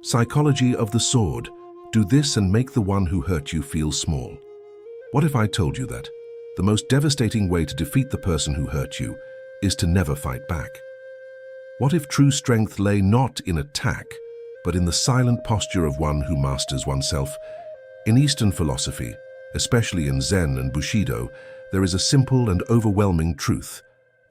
Psychology of the sword. Do this and make the one who hurt you feel small. What if I told you that the most devastating way to defeat the person who hurt you is to never fight back? What if true strength lay not in attack, but in the silent posture of one who masters oneself? In Eastern philosophy, especially in Zen and Bushido, there is a simple and overwhelming truth.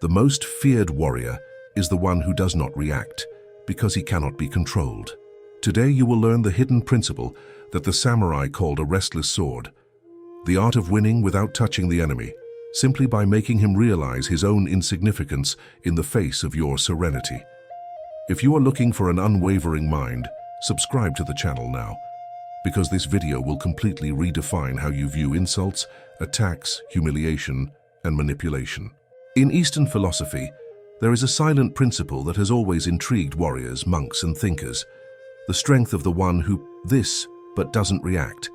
The most feared warrior is the one who does not react, because he cannot be controlled. Today you will learn the hidden principle that the samurai called a restless sword. The art of winning without touching the enemy, simply by making him realize his own insignificance in the face of your serenity. If you are looking for an unwavering mind, subscribe to the channel now, because this video will completely redefine how you view insults, attacks, humiliation, and manipulation. In Eastern philosophy, there is a silent principle that has always intrigued warriors, monks, and thinkers. The strength of the one who but doesn't react.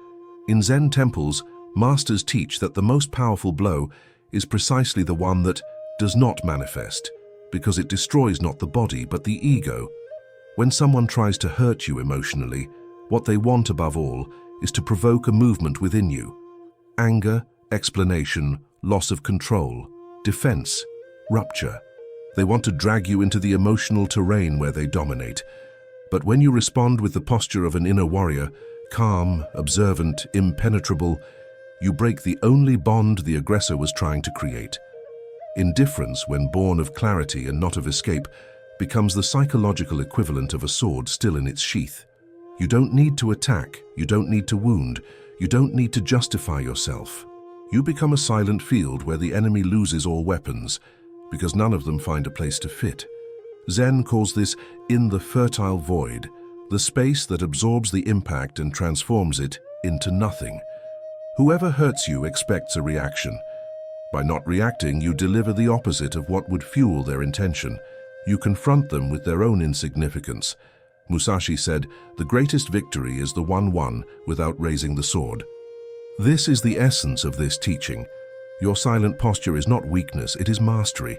In Zen temples, masters teach that the most powerful blow is precisely the one that does not manifest, because it destroys not the body but the ego. When someone tries to hurt you emotionally, what they want above all is to provoke a movement within you. Anger, explanation, loss of control, defense, rupture. They want to drag you into the emotional terrain where they dominate. But when you respond with the posture of an inner warrior, calm, observant, impenetrable, you break the only bond the aggressor was trying to create. Indifference, when born of clarity and not of escape, becomes the psychological equivalent of a sword still in its sheath. You don't need to attack, you don't need to wound, you don't need to justify yourself. You become a silent field where the enemy loses all weapons, because none of them find a place to fit. Zen calls this in the fertile void, the space that absorbs the impact and transforms it into nothing. Whoever hurts you expects a reaction. By not reacting, you deliver the opposite of what would fuel their intention. You confront them with their own insignificance. Musashi said, "The greatest victory is the one won without raising the sword." This is the essence of this teaching. Your silent posture is not weakness, it is mastery.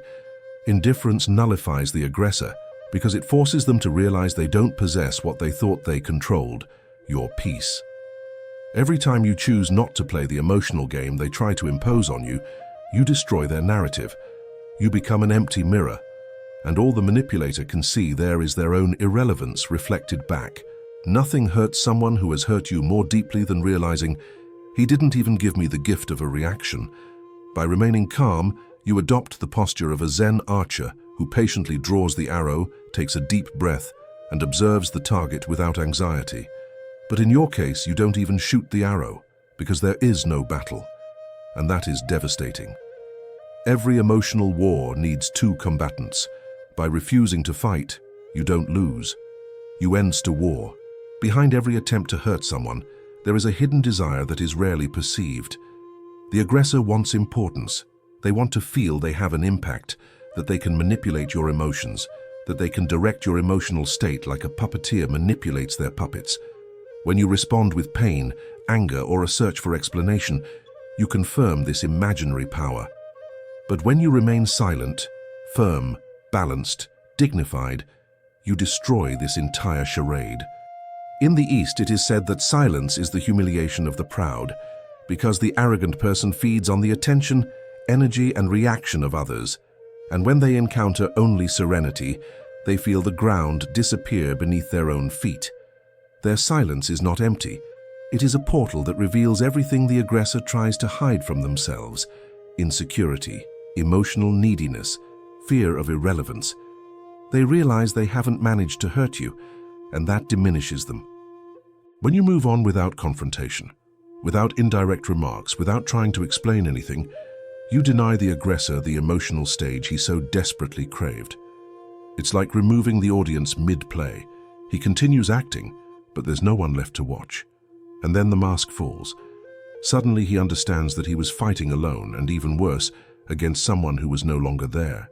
Indifference nullifies the aggressor because it forces them to realize they don't possess what they thought they controlled, your peace. Every time you choose not to play the emotional game they try to impose on you, you destroy their narrative. You become an empty mirror, and all the manipulator can see there is their own irrelevance reflected back. Nothing hurts someone who has hurt you more deeply than realizing, "He didn't even give me the gift of a reaction." By remaining calm, you adopt the posture of a Zen archer who patiently draws the arrow, takes a deep breath, and observes the target without anxiety. But in your case, you don't even shoot the arrow, because there is no battle, and that is devastating. Every emotional war needs two combatants. By refusing to fight, you don't lose. You ends to war. Behind every attempt to hurt someone, there is a hidden desire that is rarely perceived. The aggressor wants importance. They want to feel they have an impact, that they can manipulate your emotions, that they can direct your emotional state like a puppeteer manipulates their puppets. When you respond with pain, anger, or a search for explanation, you confirm this imaginary power. But when you remain silent, firm, balanced, dignified, you destroy this entire charade. In the East, it is said that silence is the humiliation of the proud, because the arrogant person feeds on the attention, energy, and reaction of others, and when they encounter only serenity, they feel the ground disappear beneath their own feet. Their silence is not empty. It is a portal that reveals everything the aggressor tries to hide from themselves: insecurity, emotional neediness, fear of irrelevance. They realize they haven't managed to hurt you, and that diminishes them. When you move on without confrontation, without indirect remarks, without trying to explain anything, you deny the aggressor the emotional stage he so desperately craved. It's like removing the audience mid-play. He continues acting, but there's no one left to watch. And then the mask falls. Suddenly he understands that he was fighting alone, and even worse, against someone who was no longer there.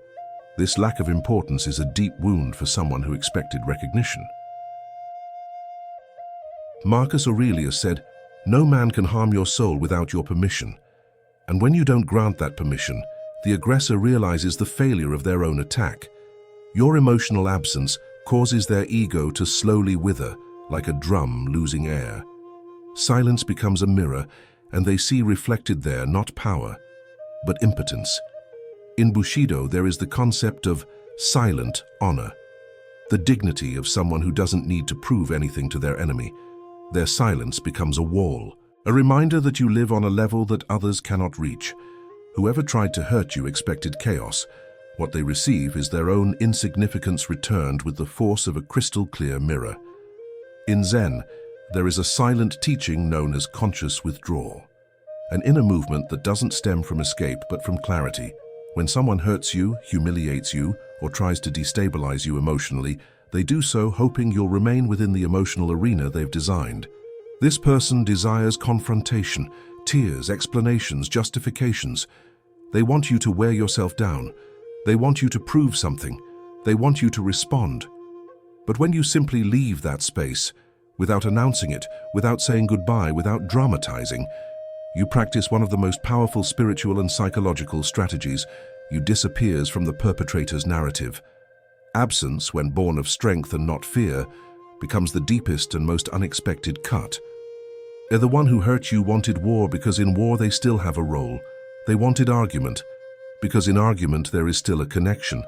This lack of importance is a deep wound for someone who expected recognition. Marcus Aurelius said, "No man can harm your soul without your permission." And when you don't grant that permission, the aggressor realizes the failure of their own attack. Your emotional absence causes their ego to slowly wither, like a drum losing air. Silence becomes a mirror, and they see reflected there not power, but impotence. In Bushido, there is the concept of silent honor, the dignity of someone who doesn't need to prove anything to their enemy. Their silence becomes a wall, a reminder that you live on a level that others cannot reach. Whoever tried to hurt you expected chaos. What they receive is their own insignificance returned with the force of a crystal-clear mirror. In Zen, there is a silent teaching known as conscious withdrawal, an inner movement that doesn't stem from escape but from clarity. When someone hurts you, humiliates you, or tries to destabilize you emotionally, they do so hoping you'll remain within the emotional arena they've designed. This person desires confrontation, tears, explanations, justifications. They want you to wear yourself down. They want you to prove something. They want you to respond. But when you simply leave that space, without announcing it, without saying goodbye, without dramatizing, you practice one of the most powerful spiritual and psychological strategies. You disappear from the perpetrator's narrative. Absence, when born of strength and not fear, becomes the deepest and most unexpected cut. The one who hurt you wanted war because in war they still have a role. They wanted argument because in argument there is still a connection.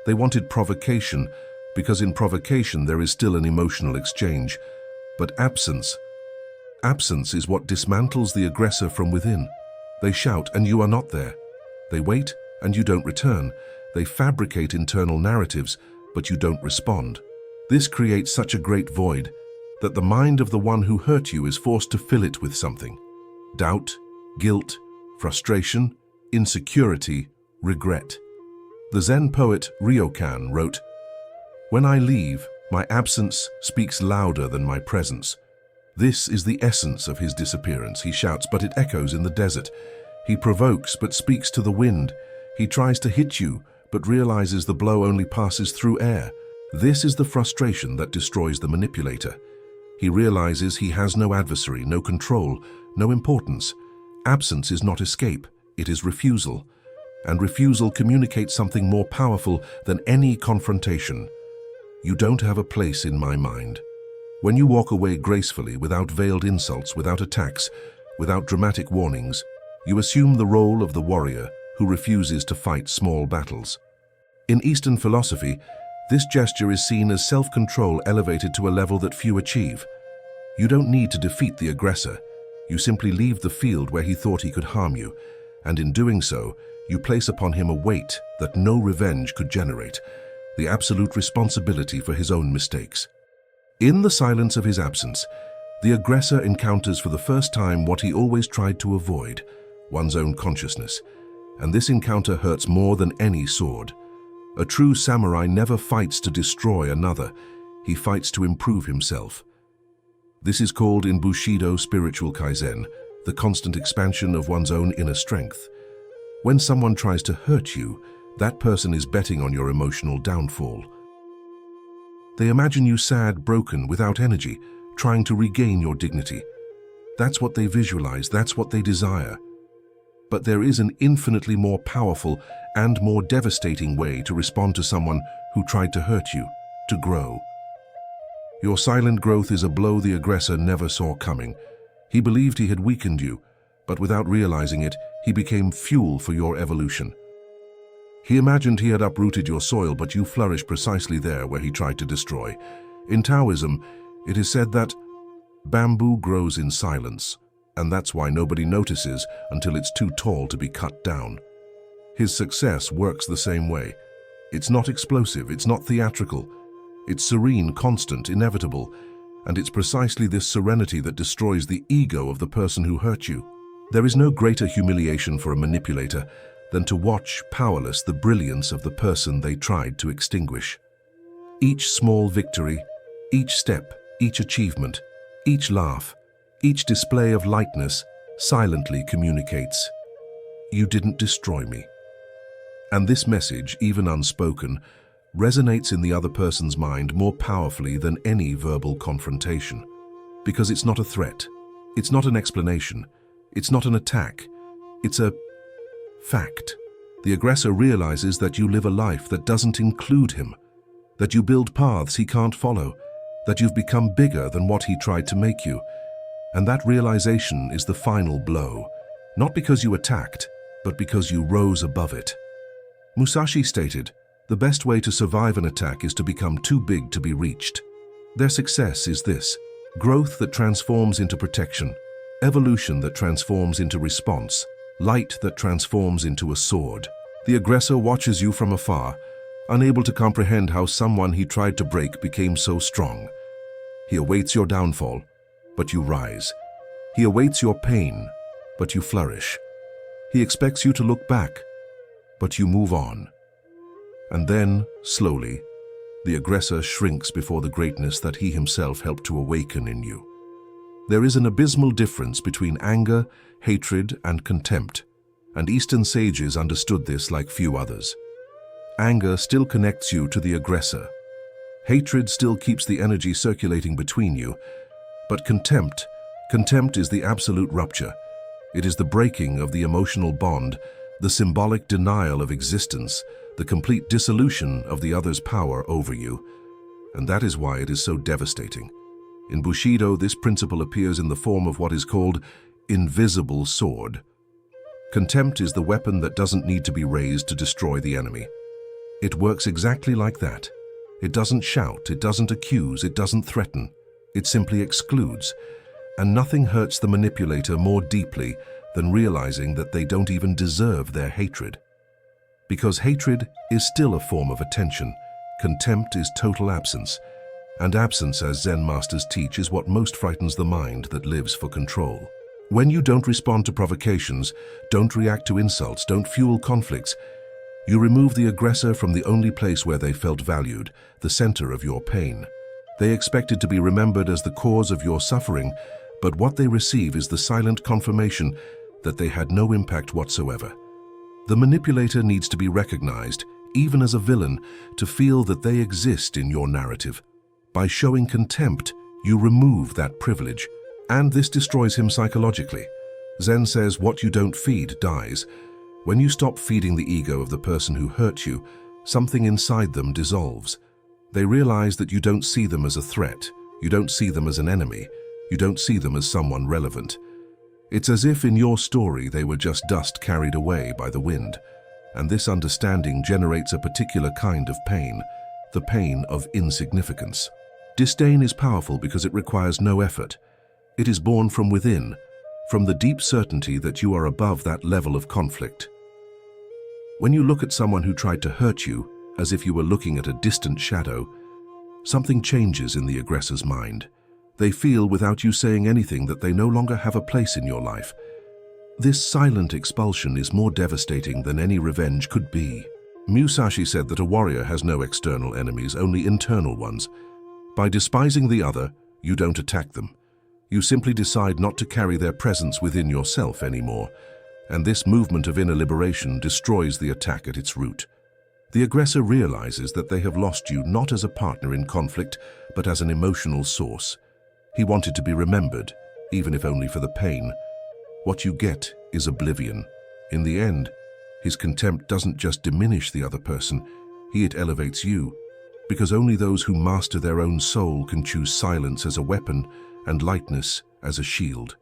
They wanted provocation because in provocation there is still an emotional exchange. But absence is what dismantles the aggressor from within. They shout and you are not there. They wait and you don't return. They fabricate internal narratives, but you don't respond. This creates such a great void that the mind of the one who hurt you is forced to fill it with something. Doubt, guilt, frustration, insecurity, regret. The Zen poet Ryokan wrote, "When I leave, my absence speaks louder than my presence." This is the essence of his disappearance. He shouts, but it echoes in the desert. He provokes, but speaks to the wind. He tries to hit you, but realizes the blow only passes through air. This is the frustration that destroys the manipulator. He realizes he has no adversary, no control, no importance. Absence is not escape, it is refusal. And refusal communicates something more powerful than any confrontation. You don't have a place in my mind. When you walk away gracefully, without veiled insults, without attacks, without dramatic warnings, you assume the role of the warrior who refuses to fight small battles. In Eastern philosophy, this gesture is seen as self-control elevated to a level that few achieve. You don't need to defeat the aggressor. You simply leave the field where he thought he could harm you, and in doing so, you place upon him a weight that no revenge could generate, the absolute responsibility for his own mistakes. In the silence of his absence, the aggressor encounters for the first time what he always tried to avoid, one's own consciousness. And this encounter hurts more than any sword. A true samurai never fights to destroy another. He fights to improve himself. This is called in Bushido spiritual kaizen, the constant expansion of one's own inner strength. When someone tries to hurt you, that person is betting on your emotional downfall. They imagine you sad, broken, without energy, trying to regain your dignity. That's what they visualize, that's what they desire. But there is an infinitely more powerful and more devastating way to respond to someone who tried to hurt you, to grow. Your silent growth is a blow the aggressor never saw coming. He believed he had weakened you, but without realizing it, he became fuel for your evolution. He imagined he had uprooted your soil, but you flourished precisely there where he tried to destroy. In Taoism, it is said that bamboo grows in silence, and that's why nobody notices until it's too tall to be cut down. His success works the same way. It's not explosive, it's not theatrical. It's serene, constant, inevitable, and it's precisely this serenity that destroys the ego of the person who hurt you. There is no greater humiliation for a manipulator than to watch, powerless, the brilliance of the person they tried to extinguish. Each small victory, each step, each achievement, each laugh, each display of lightness silently communicates, "You didn't destroy me." And this message, even unspoken, resonates in the other person's mind more powerfully than any verbal confrontation. Because it's not a threat, it's not an explanation, it's not an attack, it's a fact. The aggressor realizes that you live a life that doesn't include him, that you build paths he can't follow, that you've become bigger than what he tried to make you. And that realization is the final blow, not because you attacked, but because you rose above it. Musashi stated, "The best way to survive an attack is to become too big to be reached." Their success is this: growth that transforms into protection, evolution that transforms into response, light that transforms into a sword. The aggressor watches you from afar, unable to comprehend how someone he tried to break became so strong. He awaits your downfall, but you rise. He awaits your pain, but you flourish. He expects you to look back, but you move on. And then, slowly, the aggressor shrinks before the greatness that he himself helped to awaken in you. There is an abysmal difference between anger, hatred, and contempt, and Eastern sages understood this like few others. Anger still connects you to the aggressor. Hatred still keeps the energy circulating between you, but contempt is the absolute rupture. It is the breaking of the emotional bond, the symbolic denial of existence, the complete dissolution of the other's power over you. And that is why it is so devastating. In Bushido, this principle appears in the form of what is called invisible sword. Contempt is the weapon that doesn't need to be raised to destroy the enemy. It works exactly like that. It doesn't shout, it doesn't accuse, it doesn't threaten. It simply excludes. And nothing hurts the manipulator more deeply than realizing that they don't even deserve their hatred. Because hatred is still a form of attention, contempt is total absence. And absence, as Zen masters teach, is what most frightens the mind that lives for control. When you don't respond to provocations, don't react to insults, don't fuel conflicts, you remove the aggressor from the only place where they felt valued, the center of your pain. They expected to be remembered as the cause of your suffering, but what they receive is the silent confirmation that they had no impact whatsoever. The manipulator needs to be recognized, even as a villain, to feel that they exist in your narrative. By showing contempt, you remove that privilege, and this destroys him psychologically. Zen says what you don't feed dies. When you stop feeding the ego of the person who hurt you, something inside them dissolves. They realize that you don't see them as a threat, you don't see them as an enemy, you don't see them as someone relevant. It's as if in your story they were just dust carried away by the wind. And this understanding generates a particular kind of pain, the pain of insignificance. Disdain is powerful because it requires no effort. It is born from within, from the deep certainty that you are above that level of conflict. When you look at someone who tried to hurt you, as if you were looking at a distant shadow, something changes in the aggressor's mind. They feel, without you saying anything, that they no longer have a place in your life. This silent expulsion is more devastating than any revenge could be. Musashi said that a warrior has no external enemies, only internal ones. By despising the other, you don't attack them. You simply decide not to carry their presence within yourself anymore, and this movement of inner liberation destroys the attack at its root. The aggressor realizes that they have lost you not as a partner in conflict, but as an emotional source. He wanted to be remembered, even if only for the pain. What you get is oblivion. In the end, his contempt doesn't just diminish the other person, it elevates you, because only those who master their own soul can choose silence as a weapon and lightness as a shield.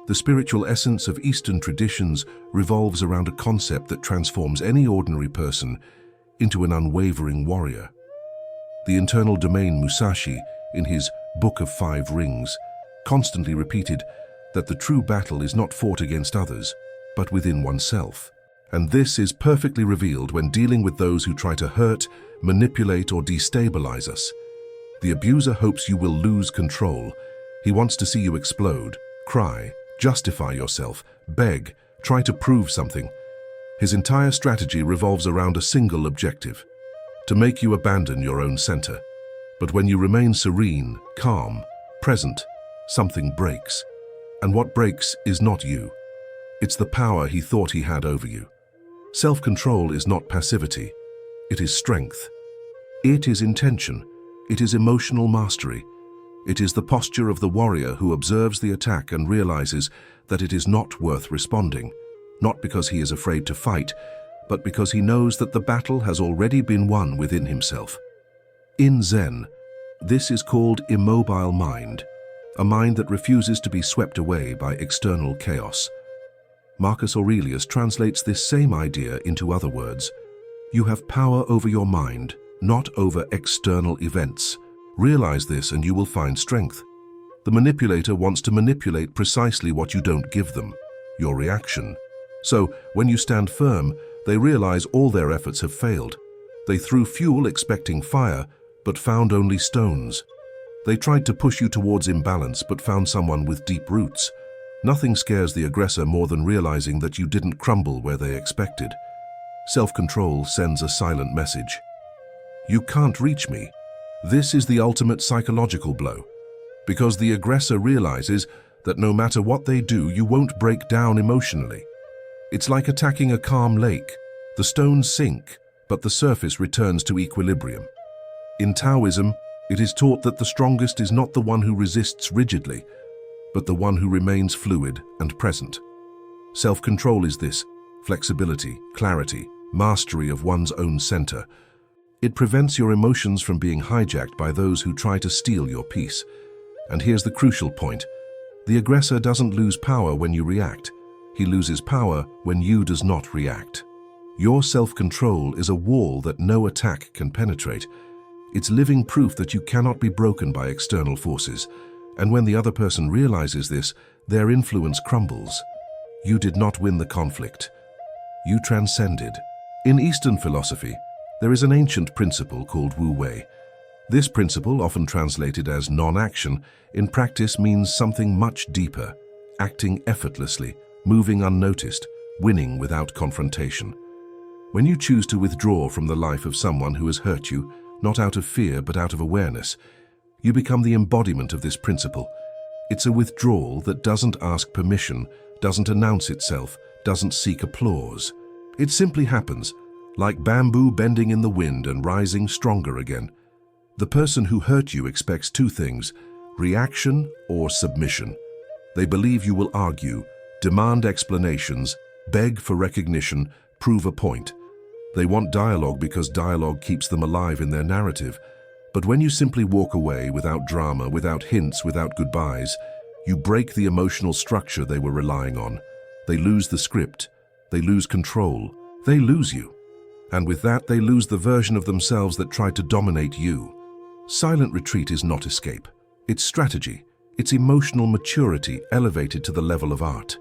The spiritual essence of Eastern traditions revolves around a concept that transforms any ordinary person into an unwavering warrior. The internal domain Musashi, in his Book of Five Rings, constantly repeated that the true battle is not fought against others, but within oneself. And this is perfectly revealed when dealing with those who try to hurt, manipulate, or destabilize us. The abuser hopes you will lose control. He wants to see you explode, cry, justify yourself, beg, try to prove something. His entire strategy revolves around a single objective: to make you abandon your own center. But when you remain serene, calm, present, something breaks. And what breaks is not you. It's the power he thought he had over you. Self-control is not passivity. It is strength. It is intention. It is emotional mastery. It is the posture of the warrior who observes the attack and realizes that it is not worth responding, not because he is afraid to fight, but because he knows that the battle has already been won within himself. In Zen, This is called immobile mind, a mind that refuses to be swept away by external chaos. Marcus Aurelius translates this same idea into other words. You have power over your mind, not over external events. Realize this and you will find strength. The manipulator wants to manipulate precisely what you don't give them, your reaction. So, when you stand firm, they realize all their efforts have failed. They threw fuel expecting fire, but found only stones. They tried to push you towards imbalance, but found someone with deep roots. Nothing scares the aggressor more than realizing that you didn't crumble where they expected. Self-control sends a silent message. You can't reach me. This is the ultimate psychological blow, because the aggressor realizes that no matter what they do, you won't break down emotionally. It's like attacking a calm lake. The stones sink, but the surface returns to equilibrium. In Taoism, it is taught that the strongest is not the one who resists rigidly, but the one who remains fluid and present. Self-control is this: flexibility, clarity, mastery of one's own center. It prevents your emotions from being hijacked by those who try to steal your peace. And here's the crucial point. The aggressor doesn't lose power when you react. He loses power when you does not react. Your self-control is a wall that no attack can penetrate. It's living proof that you cannot be broken by external forces. And when the other person realizes this, their influence crumbles. You did not win the conflict. You transcended. In Eastern philosophy, there is an ancient principle called Wu Wei. This principle, often translated as non-action, in practice means something much deeper: acting effortlessly, moving unnoticed, winning without confrontation. When you choose to withdraw from the life of someone who has hurt you, not out of fear but out of awareness, you become the embodiment of this principle. It's a withdrawal that doesn't ask permission, doesn't announce itself, doesn't seek applause. It simply happens, like bamboo bending in the wind and rising stronger again. The person who hurt you expects two things: reaction or submission. They believe you will argue, demand explanations, beg for recognition, prove a point. They want dialogue because dialogue keeps them alive in their narrative. But when you simply walk away without drama, without hints, without goodbyes, you break the emotional structure they were relying on. They lose the script. They lose control. They lose you. And with that, they lose the version of themselves that tried to dominate you. Silent retreat is not escape. It's strategy. It's emotional maturity elevated to the level of art.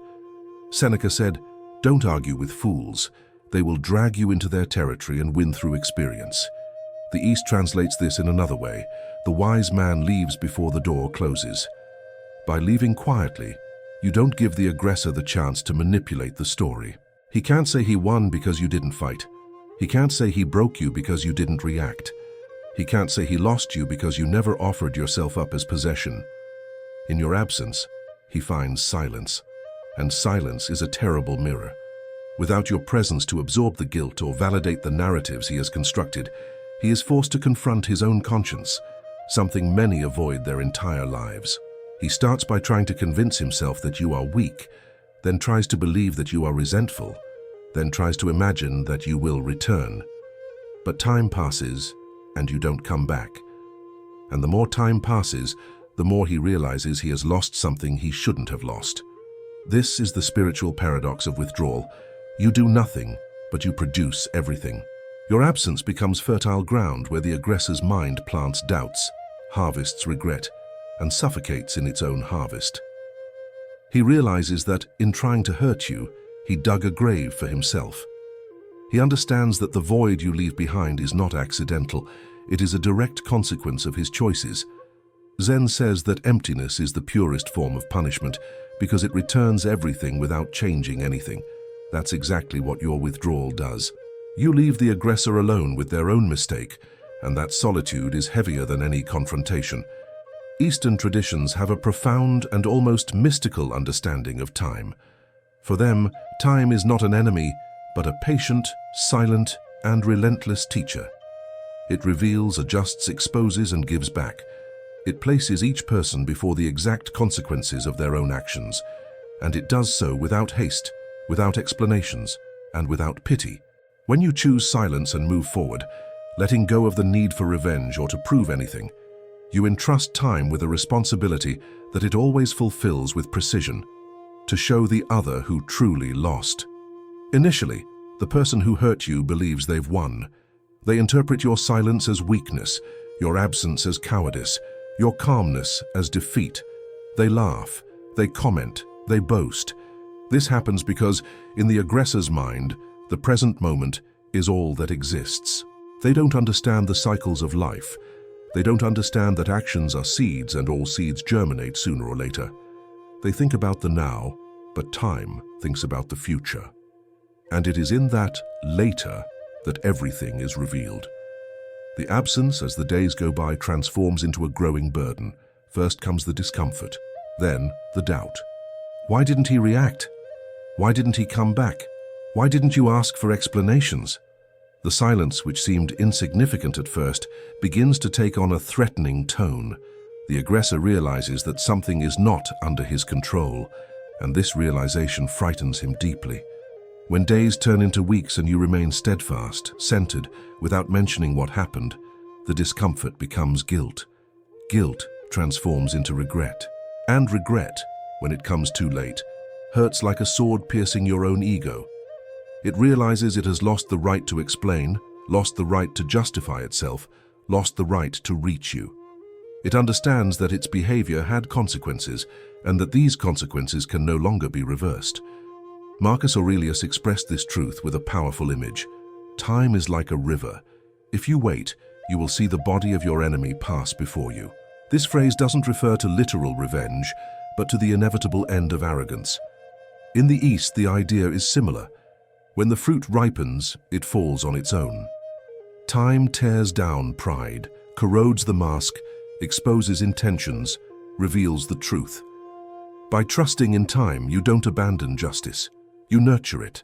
Seneca said, "Don't argue with fools. They will drag you into their territory and win through experience." The East translates this in another way: the wise man leaves before the door closes. By leaving quietly, you don't give the aggressor the chance to manipulate the story. He can't say he won because you didn't fight. He can't say he broke you because you didn't react. He can't say he lost you because you never offered yourself up as possession. In your absence, he finds silence. And silence is a terrible mirror. Without your presence to absorb the guilt or validate the narratives he has constructed, he is forced to confront his own conscience, something many avoid their entire lives. He starts by trying to convince himself that you are weak, then tries to believe that you are resentful, then tries to imagine that you will return. But time passes, and you don't come back. And the more time passes, the more he realizes he has lost something he shouldn't have lost. This is the spiritual paradox of withdrawal. You do nothing, but you produce everything. Your absence becomes fertile ground where the aggressor's mind plants doubts, harvests regret, and suffocates in its own harvest. He realizes that, in trying to hurt you, he dug a grave for himself. He understands that the void you leave behind is not accidental. It is a direct consequence of his choices. Zen says that emptiness is the purest form of punishment because it returns everything without changing anything. That's exactly what your withdrawal does. You leave the aggressor alone with their own mistake, and that solitude is heavier than any confrontation. Eastern traditions have a profound and almost mystical understanding of time. For them, time is not an enemy, but a patient, silent, and relentless teacher. It reveals, adjusts, exposes, and gives back. It places each person before the exact consequences of their own actions, and it does so without haste, without explanations, and without pity. When you choose silence and move forward, letting go of the need for revenge or to prove anything, You entrust time with a responsibility that it always fulfills with precision, to show the other who truly lost. Initially, the person who hurt you believes they've won. They interpret your silence as weakness, your absence as cowardice, your calmness as defeat. They laugh, they comment, they boast. This happens because, in the aggressor's mind, the present moment is all that exists. They don't understand the cycles of life. They don't understand that actions are seeds and all seeds germinate sooner or later. They think about the now, but time thinks about the future. And it is in that later that everything is revealed. The absence, as the days go by, transforms into a growing burden. First comes the discomfort, then the doubt. Why didn't he react? Why didn't he come back? Why didn't you ask for explanations? The silence, which seemed insignificant at first, begins to take on a threatening tone. The aggressor realizes that something is not under his control, and this realization frightens him deeply. When days turn into weeks and you remain steadfast, centered, without mentioning what happened, the discomfort becomes guilt. Guilt transforms into regret. And regret, when it comes too late, hurts like a sword piercing your own ego. It realizes it has lost the right to explain, lost the right to justify itself, lost the right to reach you. It understands that its behavior had consequences, and that these consequences can no longer be reversed. Marcus Aurelius expressed this truth with a powerful image. Time is like a river. If you wait, you will see the body of your enemy pass before you. This phrase doesn't refer to literal revenge, but to the inevitable end of arrogance. In the East, the idea is similar. When the fruit ripens, it falls on its own. Time tears down pride, corrodes the mask, exposes intentions, reveals the truth. By trusting in time, you don't abandon justice. You nurture it.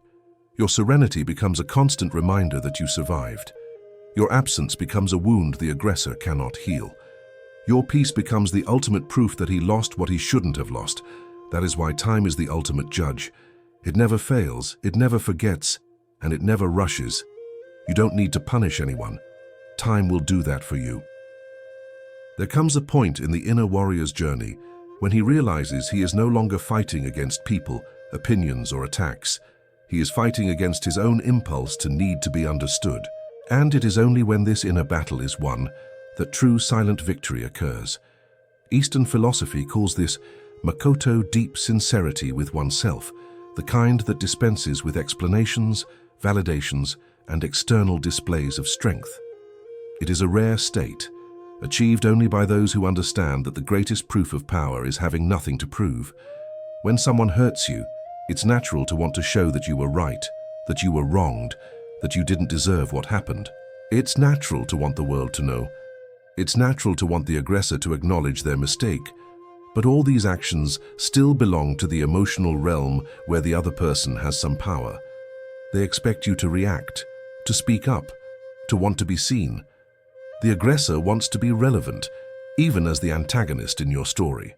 Your serenity becomes a constant reminder that you survived. Your absence becomes a wound the aggressor cannot heal. Your peace becomes the ultimate proof that he lost what he shouldn't have lost. That is why time is the ultimate judge. It never fails, it never forgets, and it never rushes. You don't need to punish anyone. Time will do that for you. There comes a point in the inner warrior's journey when he realizes he is no longer fighting against people, opinions, or attacks. He is fighting against his own impulse to need to be understood. And it is only when this inner battle is won that true silent victory occurs. Eastern philosophy calls this Makoto deep sincerity with oneself, the kind that dispenses with explanations, validations, and external displays of strength. It is a rare state, achieved only by those who understand that the greatest proof of power is having nothing to prove. When someone hurts you, it's natural to want to show that you were right, that you were wronged, that you didn't deserve what happened. It's natural to want the world to know. It's natural to want the aggressor to acknowledge their mistake. But all these actions still belong to the emotional realm where the other person has some power. They expect you to react, to speak up, to want to be seen. The aggressor wants to be relevant, even as the antagonist in your story.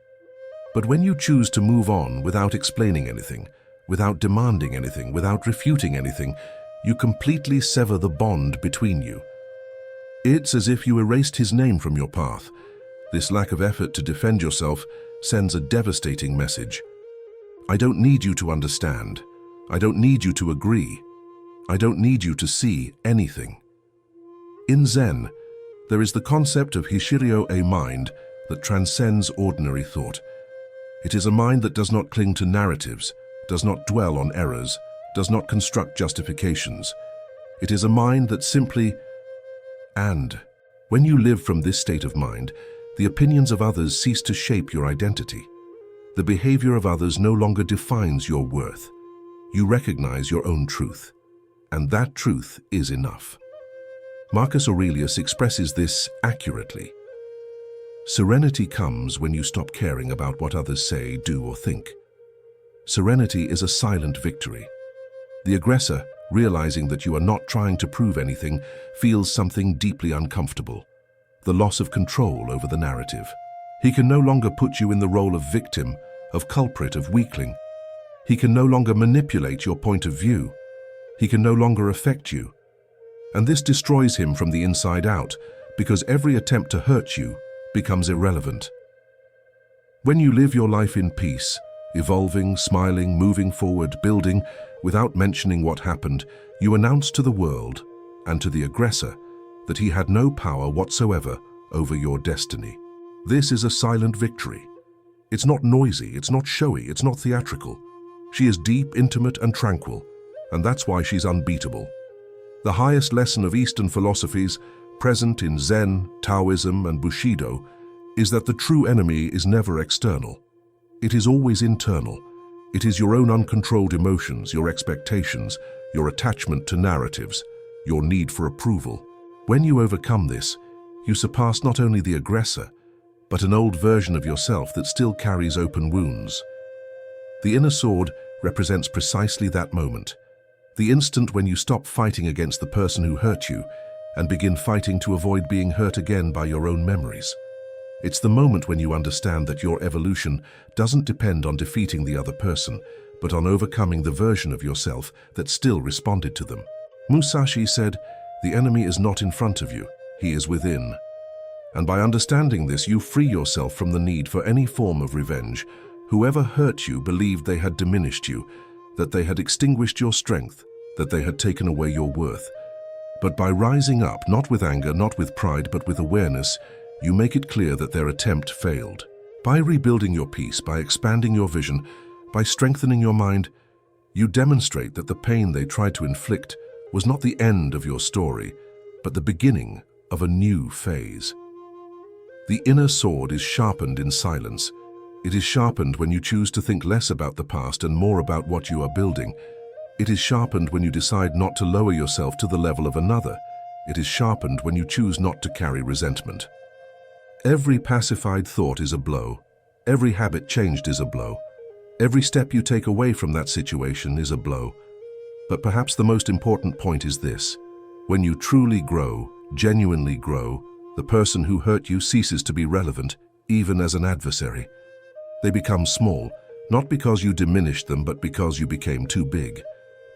But when you choose to move on without explaining anything, without demanding anything, without refuting anything, you completely sever the bond between you. It's as if you erased his name from your path. This lack of effort to defend yourself sends a devastating message. I don't need you to understand. I don't need you to agree. I don't need you to see anything. In Zen, there is the concept of Hishiryo, a mind that transcends ordinary thought. It is a mind that does not cling to narratives, does not dwell on errors, does not construct justifications. It is a mind that simply and. When you live from this state of mind, the opinions of others cease to shape your identity. The behavior of others no longer defines your worth. You recognize your own truth, and that truth is enough. Marcus Aurelius expresses this accurately. Serenity comes when you stop caring about what others say, do, or think. Serenity is a silent victory. The aggressor, realizing that you are not trying to prove anything, feels something deeply uncomfortable. The loss of control over the narrative. He can no longer put you in the role of victim, of culprit, of weakling. He can no longer manipulate your point of view. He can no longer affect you. And this destroys him from the inside out, because every attempt to hurt you becomes irrelevant. When you live your life in peace, evolving, smiling, moving forward, building, without mentioning what happened, you announce to the world and to the aggressor that he had no power whatsoever over your destiny. This is a silent victory. It's not noisy, it's not showy, it's not theatrical. She is deep, intimate, and tranquil, and that's why she's unbeatable. The highest lesson of Eastern philosophies, present in Zen, Taoism, and Bushido, is that the true enemy is never external. It is always internal. It is your own uncontrolled emotions, your expectations, your attachment to narratives, your need for approval. When you overcome this, you surpass not only the aggressor, but an old version of yourself that still carries open wounds. The inner sword represents precisely that moment, the instant when you stop fighting against the person who hurt you and begin fighting to avoid being hurt again by your own memories. It's the moment when you understand that your evolution doesn't depend on defeating the other person, but on overcoming the version of yourself that still responded to them. Musashi said, "The enemy is not in front of you, he is within." And by understanding this, you free yourself from the need for any form of revenge. Whoever hurt you believed they had diminished you, that they had extinguished your strength, that they had taken away your worth. But by rising up, not with anger, not with pride, but with awareness, you make it clear that their attempt failed. By rebuilding your peace, by expanding your vision, by strengthening your mind, you demonstrate that the pain they tried to inflict was not the end of your story, but the beginning of a new phase. The inner sword is sharpened in silence. It is sharpened when you choose to think less about the past and more about what you are building. It is sharpened when you decide not to lower yourself to the level of another. It is sharpened when you choose not to carry resentment. Every pacified thought is a blow. Every habit changed is a blow. Every step you take away from that situation is a blow. But perhaps the most important point is this: when you truly grow, genuinely grow, the person who hurt you ceases to be relevant, even as an adversary. They become small, not because you diminished them, but because you became too big.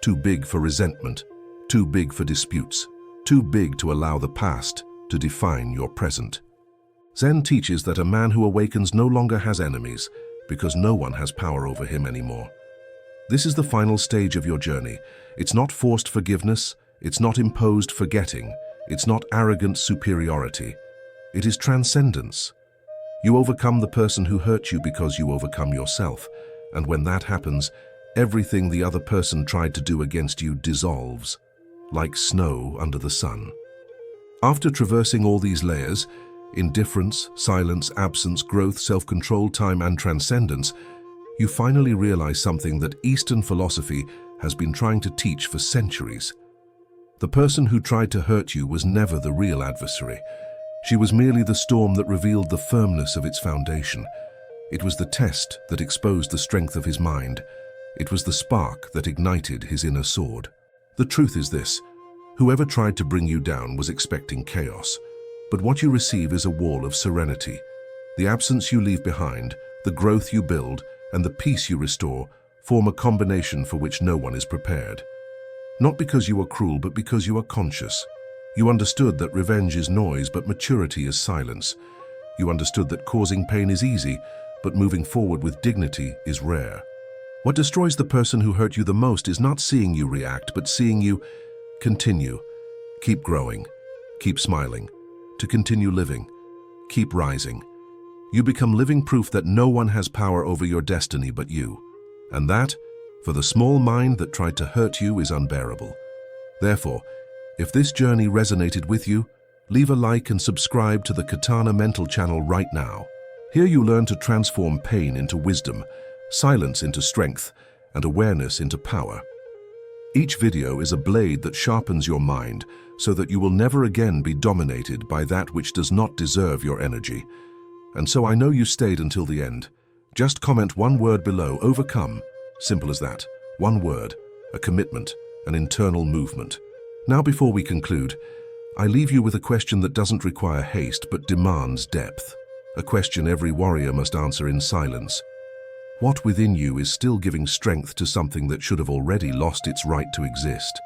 Too big for resentment, too big for disputes, too big to allow the past to define your present. Zen teaches that a man who awakens no longer has enemies, because no one has power over him anymore. This is the final stage of your journey. It's not forced forgiveness, it's not imposed forgetting, it's not arrogant superiority. It is transcendence. You overcome the person who hurt you because you overcome yourself, and when that happens, everything the other person tried to do against you dissolves, like snow under the sun. After traversing all these layers, indifference, silence, absence, growth, self-control, time, and transcendence, you finally realize something that Eastern philosophy has been trying to teach for centuries. The person who tried to hurt you was never the real adversary. She was merely the storm that revealed the firmness of its foundation. It was the test that exposed the strength of his mind. It was the spark that ignited his inner sword. The truth is this: whoever tried to bring you down was expecting chaos. But what you receive is a wall of serenity. The absence you leave behind, the growth you build, and the peace you restore form a combination for which no one is prepared. Not because you are cruel, but because you are conscious. You understood that revenge is noise, but maturity is silence. You understood that causing pain is easy, but moving forward with dignity is rare. What destroys the person who hurt you the most is not seeing you react, but seeing you continue. Keep growing. Keep smiling. To continue living. Keep rising. You become living proof that no one has power over your destiny but you. And that, for the small mind that tried to hurt you, is unbearable. Therefore, if this journey resonated with you, leave a like and subscribe to the Katana Mental channel right now. Here you learn to transform pain into wisdom, silence into strength, and awareness into power. Each video is a blade that sharpens your mind so that you will never again be dominated by that which does not deserve your energy. And so I know you stayed until the end. Just comment one word below: overcome. Simple as that. One word, a commitment, an internal movement. Now, before we conclude, I leave you with a question that doesn't require haste but demands depth. A question every warrior must answer in silence. What within you is still giving strength to something that should have already lost its right to exist?